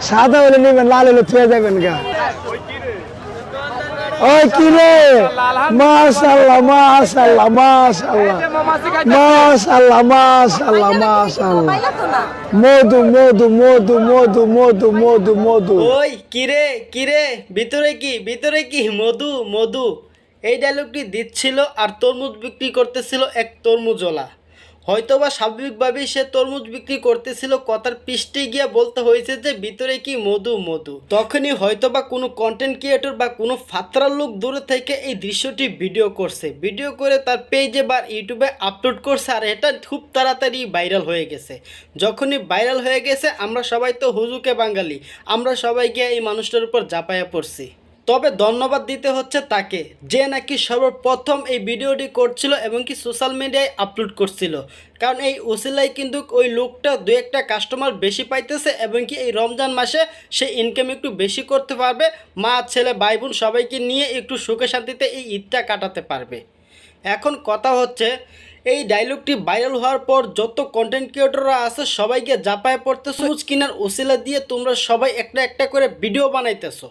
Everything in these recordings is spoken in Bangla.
সাদা হলে নেবেন, লাল হলে থুয়ে যাবেন গা। ওই কি রে, মাশাআল্লাহ মাশাআল্লাহ মাশাআল্লাহ মাশাআল্লাহ মাশাআল্লাহ মাশাআল্লাহ, মধু মধু মধু মধু মধু মধু মধু। ওই কিরে ভিতরে কি মধু মধু, এই ডায়লগটি দিচ্ছিল আর তরমুজ বিক্রি করতেছিল এক তরমুজওয়ালা। হয়তোবা স্বাভাবিকভাবেই সে তরমুজ বিক্রি করতেছিল, কথার পৃষ্ঠে গিয়ে বলতে হয়েছে যে ভিতরে কি মধু মধু। তখনই হয়তোবা কোনো কন্টেন্ট ক্রিয়েটর বা কোনো ফাত্রার লোক দূরে থেকে এই দৃশ্যটি ভিডিও করছে, ভিডিও করে তার পেজে বা ইউটিউবে আপলোড করছে, আর এটা খুব তাড়াতাড়ি ভাইরাল হয়ে গেছে। যখনই ভাইরাল হয়ে গেছে, আমরা সবাই তো হুজুকে বাঙালি, আমরা সবাই গিয়ে এই মানুষটার উপর ঝাঁপাইয়া পড়ছি। তবে ধন্যবাদ দিতে হচ্ছে তাকে, যে নাকি সর্বপ্রথম এই ভিডিওটি করছিল এবং কি সোশ্যাল মিডিয়ায় আপলোড করছিল। কারণ এই ওসিলাই কিন্তু ওই লোকটা দু একটা কাস্টমার বেশি পাইতেছে এবং কি এই রমজান মাসে সে ইনকাম একটু বেশি করতে পারবে, মা ছেলে ভাই বোন সবাইকে নিয়ে একটু সুখে শান্তিতে এই ঈদটা কাটাতে পারবে। এখন কথা হচ্ছে, এই ডায়লগটি ভাইরাল হওয়ার পর যত কন্টেন্ট ক্রিয়েটররা আছে সবাইকে ঝাঁপায় পড়তেছো, তরমুজ কেনার ওসিলা দিয়ে তোমরা সবাই একটা একটা করে ভিডিও বানাইতেছো।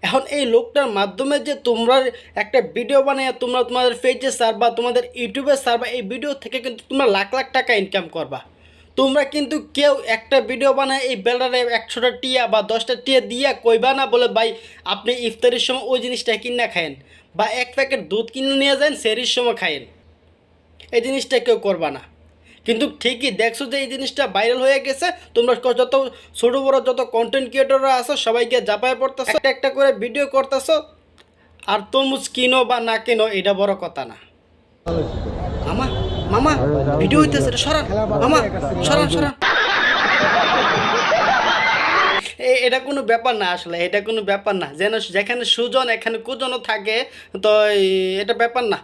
এখন এই লোকটার মাধ্যমে যে তোমরা একটা ভিডিও বানিয়ে তোমরা তোমাদের পেজে সারবা, তোমাদের ইউটিউবে সারবা, এই ভিডিও থেকে কিন্তু তোমরা লাখ লাখ টাকা ইনকাম করবা। তোমরা কিন্তু কেউ একটা ভিডিও বানায় এই বেলারে 100টা টিয়া বা 10টা টিয়া দিয়া কইবা না বলে ভাই আপনি ইফতারের সময় ওই জিনিসটা কিনে খায়েন, বা এক প্যাকেট দুধ কিনে নিয়ে যান সেরির সময় খায়েন, এই জিনিসটা কেউ করবা না। কিন্তু ঠিকই দেখছো যে এই জিনিসটা ভাইরাল হয়ে গেছে, তোমরা যত ছোটো বড়ো যত কন্টেন্ট ক্রিয়েটররা আছো সবাইকে ঝাঁপায় পড়তেছো, একটা একটা করে ভিডিও করতেছো। আর তরমুজ কিনো বা না কিনো এটা বড় কথা না। মামা মামা ভিডিও হইতেছে, সরান মামা, সরান সরান। এটা কোনো ব্যাপার না, আসলে এটা কোনো ব্যাপার না, যেন যেখানে সুজন এখানে কুজনও থাকে, তো এটা ব্যাপার না।